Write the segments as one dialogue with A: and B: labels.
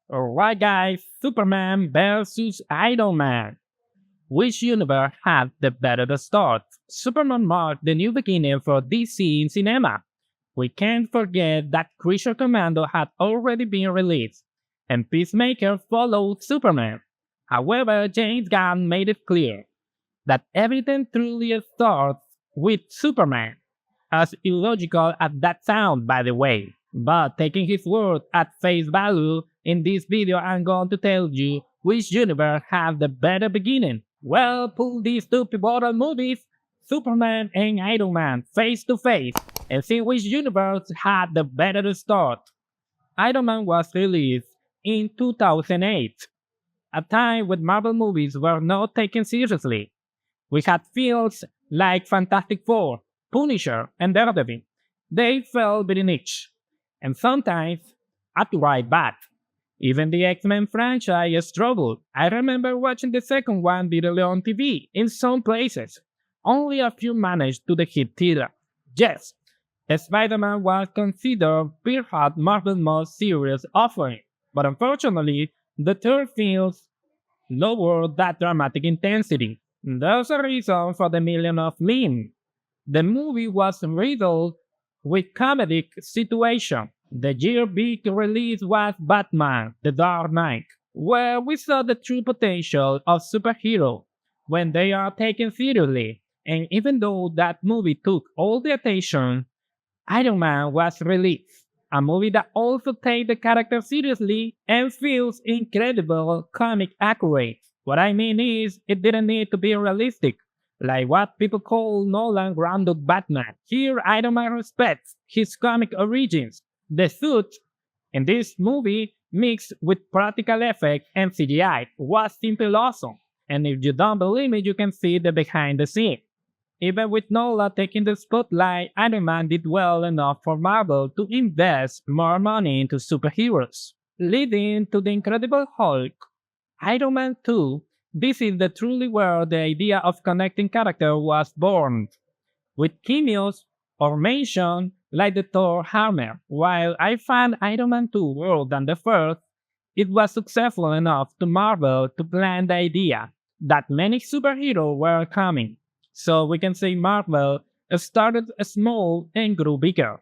A: Alright guys, Superman versus Iron Man. Which universe had the better start? Superman marked the new beginning for DC in cinema. We can't forget that Creature Commando had already been released, and Peacemaker followed Superman. However, James Gunn made it clear that everything truly starts with Superman. As illogical as that sounds, by the way. But taking his word at face value, in this video I'm going to tell you which universe had the better beginning. Well, put these two pivotal movies, Superman and Iron Man, face to face, and see which universe had the better start. Iron Man was released in 2008, a time when Marvel movies were not taken seriously. We had films like Fantastic Four, Punisher, and Daredevil. They fell within each, and sometimes outright bad. Even the X-Men franchise struggled. I remember watching the second one directly on TV in some places. Only a few managed to hit theater. Yes, Spider-Man was considered perhaps Marvel's most serious offering, but unfortunately, the third films lowered that dramatic intensity. There's a reason for the million of memes. The movie was riddled with comedic situations. The year big release was Batman: The Dark Knight, where we saw the true potential of superheroes when they are taken seriously. And even though that movie took all the attention, Iron Man was released, a movie that also takes the character seriously and feels incredible comic accurate. What I mean is, it didn't need to be realistic, like what people call Nolan grounded Batman. Here, Iron Man respects his comic origins. The suit in this movie, mixed with practical effects and CGI, was simply awesome. And if you don't believe me, you can see the behind the scenes. Even with Nolan taking the spotlight, Iron Man did well enough for Marvel to invest more money into superheroes, leading to the Incredible Hulk. Iron Man 2, this is the truly where the idea of connecting character was born, with cameos or mention like the Thor hammer. While I find Iron Man 2 worse than the first, it was successful enough to Marvel to plant the idea that many superheroes were coming. So we can say Marvel started small and grew bigger.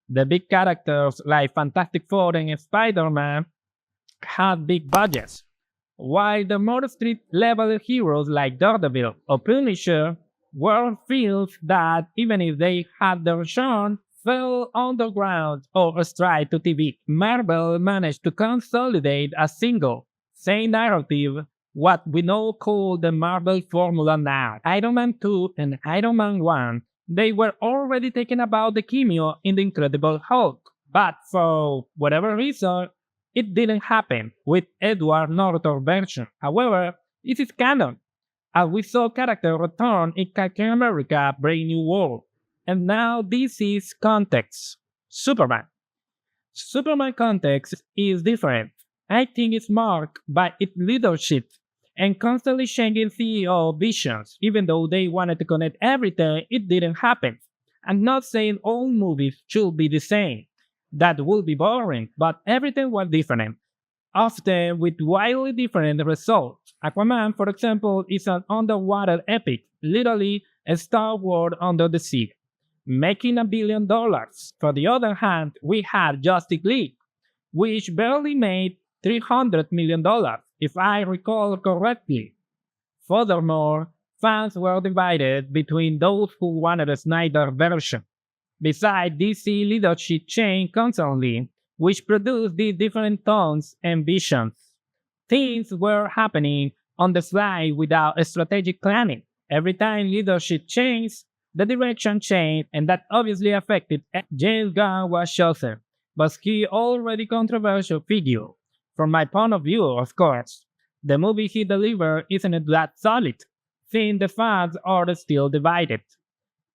A: The big characters like Fantastic Four and Spider-Man had big budgets, while the more street-level heroes like Daredevil or Punisher were films that, even if they had their charm, fell underground or straight to TV. Marvel managed to consolidate a single, same narrative, what we now call the Marvel formula now. Iron Man 2 and Iron Man 1, they were already talking about the cameo in The Incredible Hulk, but for whatever reason, it didn't happen with Edward Norton version. However, it is canon, as we saw character return in Captain America Brave New World. And now this is context. Superman. Superman context is different. I think it's marked by its leadership and constantly changing CEO visions. Even though they wanted to connect everything, it didn't happen. I'm not saying all movies should be the same. That would be boring, but everything was different, often with wildly different results. Aquaman, for example, is an underwater epic, literally a Star Wars under the sea, making $1 billion. For the other hand, we had Justice League, which barely made $300 million, if I recall correctly. Furthermore, fans were divided between those who wanted a Snyder version. Besides, DC leadership changed constantly, which produced these different tones and visions. Things were happening on the fly without strategic planning. Every time leadership changed, the direction changed, and that obviously affected. James Gunn was chosen, but he already controversial figure. From my point of view, of course, the movie he delivered isn't that solid, since the fans are still divided.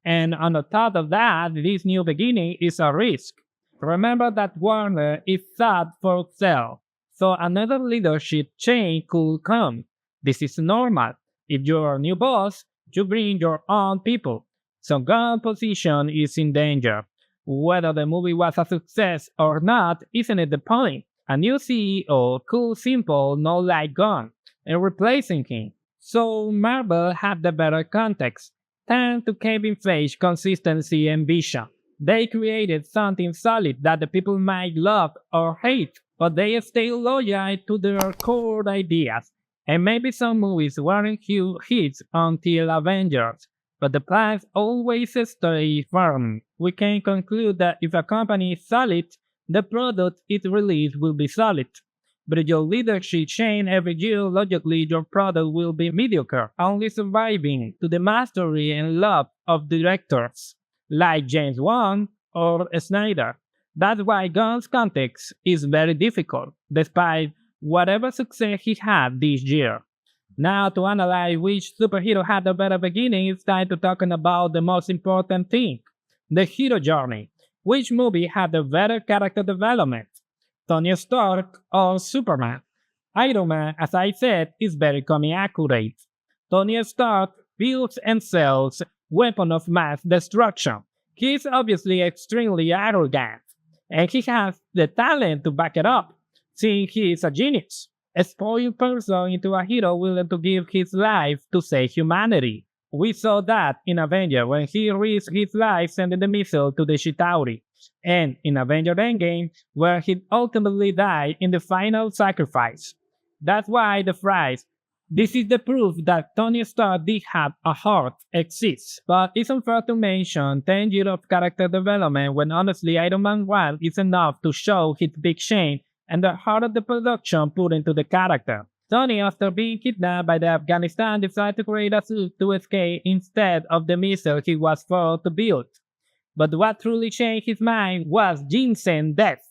A: And on the top of that, this new beginning is a risk. Remember that Warner is set for sale, so another leadership change could come. This is normal. If you're a new boss, you bring your own people. So Gunn's position is in danger. Whether the movie was a success or not isn't the point. A new CEO could simple not like Gunn and replacing him. So Marvel had the better context, thanks to Kevin Feige's consistency and vision. They created something solid that the people might love or hate, but they stay loyal to their core ideas. And maybe some movies weren't huge hits until Avengers, but the plans always stay firm. We can conclude that if a company is solid, the product it releases will be solid. But if your leadership change every year, logically your product will be mediocre, only surviving to the mastery and love of directors like James Wan or Snyder. That's why Gunn's context is very difficult, despite whatever success he had this year. Now, to analyze which superhero had a better beginning, it's time to talking about the most important thing, the hero journey. Which movie had a better character development? Tony Stark or Superman? Iron Man, as I said, is very comic accurate. Tony Stark builds and sells weapons of mass destruction. He is obviously extremely arrogant, and he has the talent to back it up, since he is a genius. A spoiled person into a hero willing to give his life to save humanity. We saw that in Avenger when he risked his life sending the missile to the Chitauri, and in Avenger Endgame where he ultimately died in the final sacrifice. That's why the phrase, "This is the proof that Tony Stark did have a heart" exists, but it's unfair to mention 10 years of character development when honestly Iron Man 1 is enough to show his big shame and the heart of the production put into the character. Tony, after being kidnapped by the Afghanistan, decided to create a suit to escape instead of the missile he was forced to build. But what truly changed his mind was Jensen Death,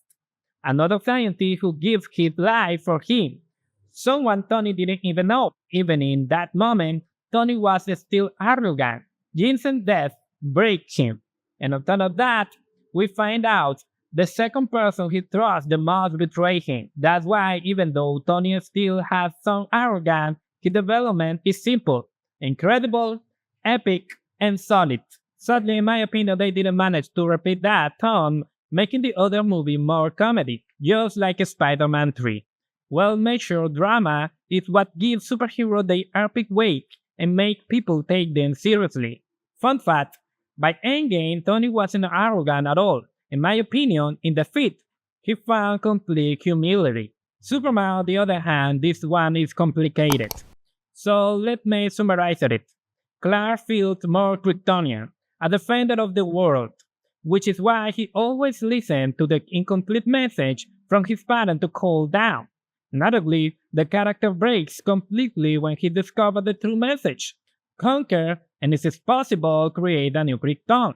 A: another scientist who gives his life for him. Someone Tony didn't even know. Even in that moment, Tony was still arrogant. Jensen Death breaks him. And on top of that, we find out the second person he trusts the most betrayed him. That's why, even though Tony still has some arrogance, his development is simple, incredible, epic, and solid. Sadly, in my opinion, they didn't manage to repeat that tone, making the other movie more comedic, just like Spider-Man 3. Well-measured drama is what gives superheroes their epic weight and make people take them seriously. Fun fact, by Endgame, Tony wasn't arrogant at all. In my opinion, in Defeat, he found complete humility. Superman, on the other hand, this one is complicated. So let me summarize it. Clark feels more Kryptonian, a defender of the world, which is why he always listened to the incomplete message from his parents to cool down. Notably, the character breaks completely when he discovers the true message. Conquer, and if it's possible, create a new Krypton.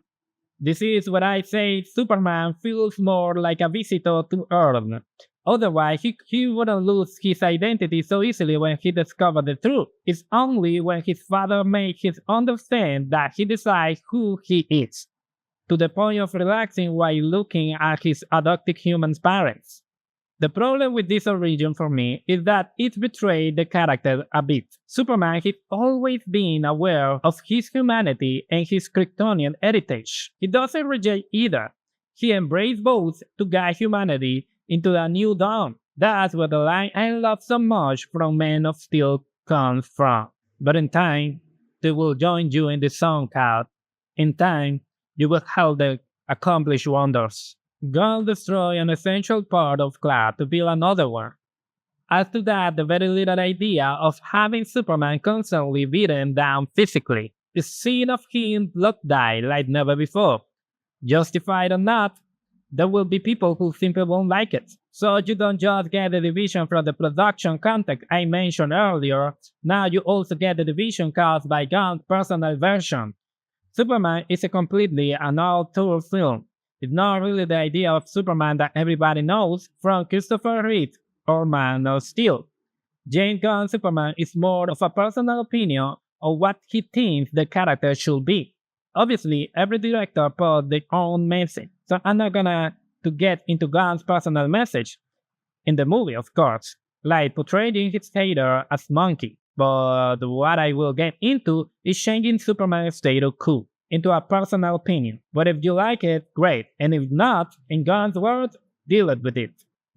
A: This is what I say Superman feels more like a visitor to Earth. Otherwise, he wouldn't lose his identity so easily when he discovers the truth. It's only when his father makes him understand that he decides who he is, to the point of relaxing while looking at his adopted human parents. The problem with this origin for me is that it betrayed the character a bit. Superman has always been aware of his humanity and his Kryptonian heritage. He doesn't reject either. He embraced both to guide humanity into a new dawn. That's where the line I love so much from Man of Steel comes from. But in time, they will join you in the song called "In Time, You Will Help the Accomplish Wonders." God destroyed an essential part of Clark to build another one. As to that, the very little idea of having Superman constantly beaten down physically, the scene of him blood die like never before. Justified or not, there will be people who simply won't like it. So you don't just get the division from the production context I mentioned earlier, now you also get the division caused by Gunn's personal version. Superman is a completely an all-tour film. It's not really the idea of Superman that everybody knows, from Christopher Reeve or Man of Steel. James Gunn's Superman is more of a personal opinion of what he thinks the character should be. Obviously, every director put their own message, so I'm not gonna to get into Gunn's personal message in the movie, of course, like portraying his hater as monkey. But what I will get into is changing Superman's status quo into a personal opinion. But if you like it, great. And if not, in Gunn's words, deal with it.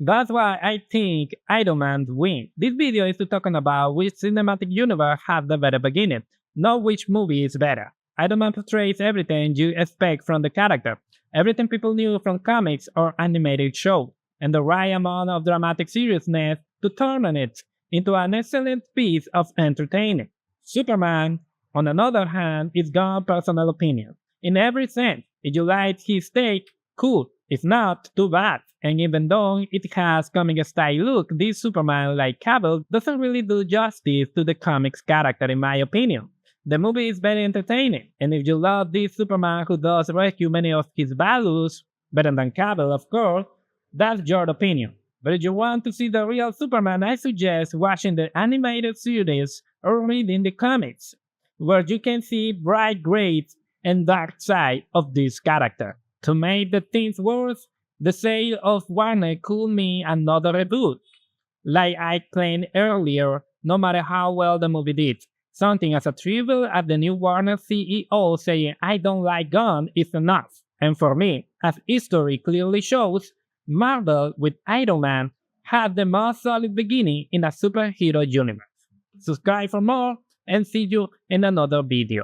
A: That's why I think Iron Man wins. This video is to talking about which cinematic universe has the better beginning, not which movie is better. Iron Man portrays everything you expect from the character, everything people knew from comics or animated shows, and the right amount of dramatic seriousness to turn it into an excellent piece of entertainment. Superman, on the other hand, is God's personal opinion. In every sense, if you like his take, cool. If not, too bad. And even though it has comic style look, this Superman like Cavill doesn't really do justice to the comics character in my opinion. The movie is very entertaining, and if you love this Superman who does rescue many of his values, better than Cavill of course, that's your opinion. But if you want to see the real Superman, I suggest watching the animated series or reading the comics, where you can see bright grades and dark side of this character. To make the things worse, the sale of Warner could mean another reboot. Like I claimed earlier, no matter how well the movie did, something as a trivial as the new Warner CEO saying I don't like Gunn is enough. And for me, as history clearly shows, Marvel with Iron Man had the most solid beginning in a superhero universe. Subscribe for more and see you in another video.